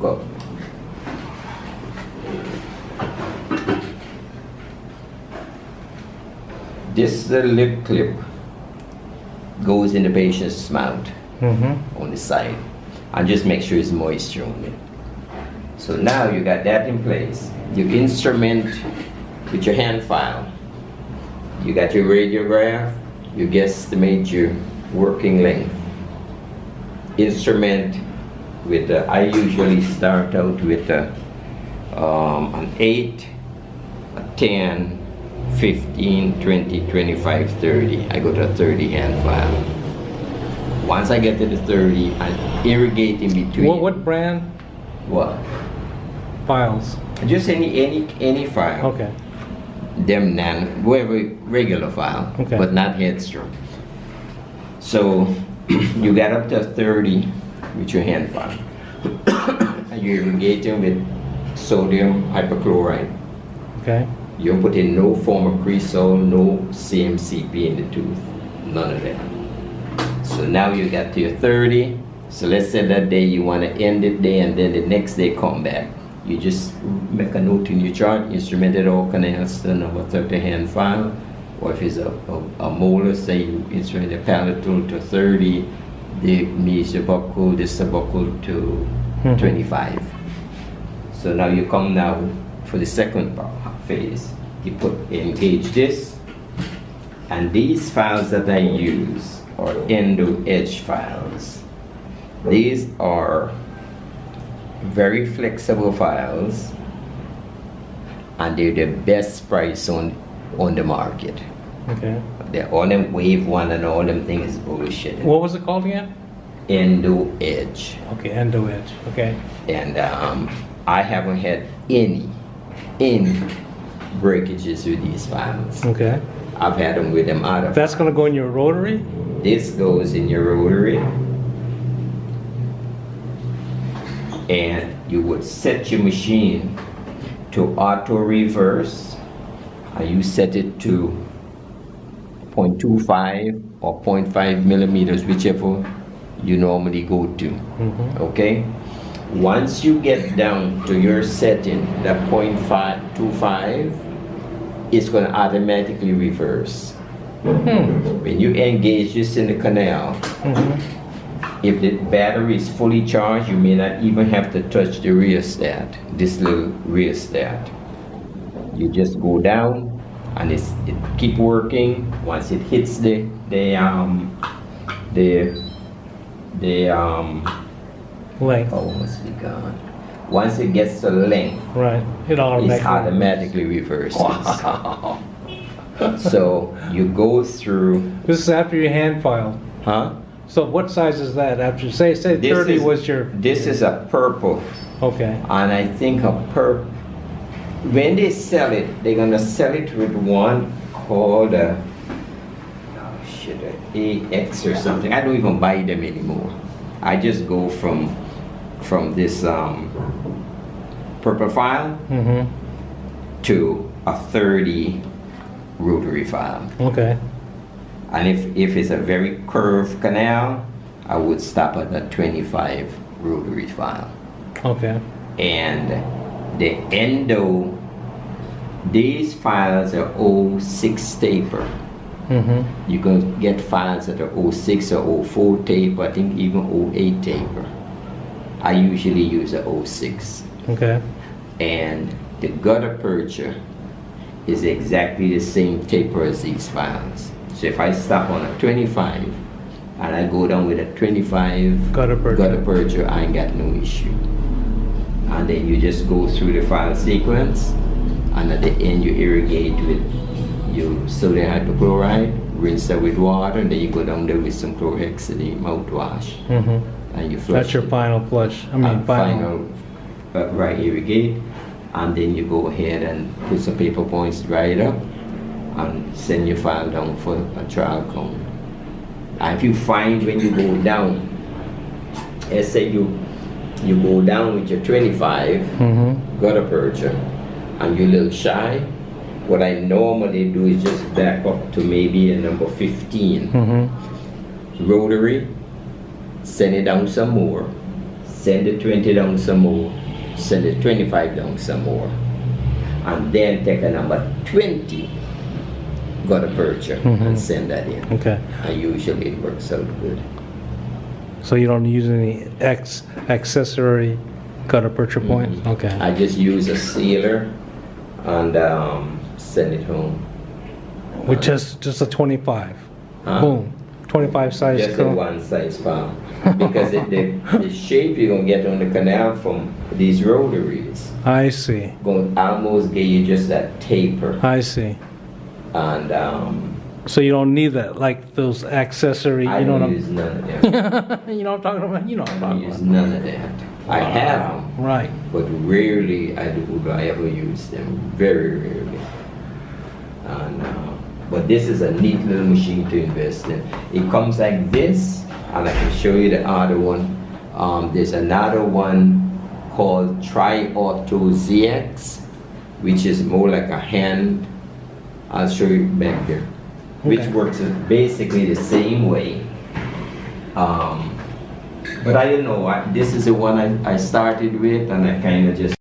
look up. This lip clip goes in the patient's mouth on the side, and just make sure it's moisture on it. So now you got that in place. You instrument with your hand file. You got your radiograph. You guesstimate your working length. Instrument with I usually start out with an 8, a 10, 15, 20, 25, 30. I go to a 30 hand file. Once I get to the 30, I irrigate in between. What brand? What? Files. Just any file. Okay. Them whoever regular file, okay. But not headstrong. So you got up to 30 with your hand file. And you irrigate them with sodium hypochlorite. Okay. You don't put in no form of cresol, no CMCP in the tooth, none of that. So now you got to your 30. So let's say that day you want to end it there, and then the next day come back. You just make a note in your chart, instrumented all canals to number 30 hand file, or if it's a molar, say you instrument the palatal to 30, the mesobuccal, the subbuccal to 25. So now you come now for the second phase. You engage this, and these files that I use are endo edge files. These are very flexible files, and they're the best price on the market. Okay. All them wave one and all them things is bullshit. What was it called again? Endo edge. Okay, endo edge. Okay. And I haven't had any breakages with these files. Okay. I've had them with them out of. That's going to go in your rotary? This goes in your rotary. And you would set your machine to auto reverse, and you set it to 0.25 or 0.5 millimeters, whichever you normally go to. Okay? Once you get down to your setting, that 0.25, it's going to automatically reverse. When you engage this in the canal, if the battery is fully charged, you may not even have to touch the rheostat, this little rheostat. You just go down, and it keep working. Once it hits the length. Oh, must be gone. Once it gets to length, right, it automatically reverses. Wow. So you go through. This is after your hand file. Huh? So what size is that? After say 30 was your. This is a purple. Okay. And I think a purple. When they sell it, they're gonna sell it with one called AX or something. I don't even buy them anymore. I just go from this purple file to a 30 rotary file. Okay. And if it's a very curved canal, I would stop at a 25 rotary file. Okay. And the endo, these files are 06 taper. You can get files that are 06 or 04 taper, I think even 08 taper. I usually use a 06. Okay. And the gutter percher is exactly the same taper as these files. So if I stop on a 25 and I go down with a 25 gutter percher, I ain't got no issue. And then you just go through the file sequence, and at the end you irrigate with your sodium hypochlorite, rinse that with water, and then you go down there with some chlorhexidine mouthwash. And you flush. That's your final flush. I mean, final. Right, irrigate, and then you go ahead and put some paper points, dry it up, and send your file down for a trial count. And if you find when you go down, let's say you go down with your 25 gutter percher, and you're a little shy, what I normally do is just back up to maybe a number 15 rotary, send it down some more, send the 20 down some more, send the 25 down some more, and then take a number 20, got a purchase, and send that in. Okay. And usually it works out good. So you don't use any accessory gutter percher points? Okay. I just use a sealer and send it home. With just a 25. Huh? Boom. 25 size Just a screw. one size file. Because the shape you're going to get on the canal from these rotaries I see. going to almost give you just that taper. I see. And So you don't need that, like those accessory, I you know don't what use none of them. I'm, you know what I'm talking about? You know what I'm I talking use about. none of that. I have them, Right. but rarely do I ever use them. Very rarely. And, but this is a neat little machine to invest in. It comes like this, and I can show you the other one. There's another one called Tri-Auto ZX, which is more like a hand. I'll show you back there. Which Okay. works basically the same way. But I don't know, this is the one I started with, and I kind of just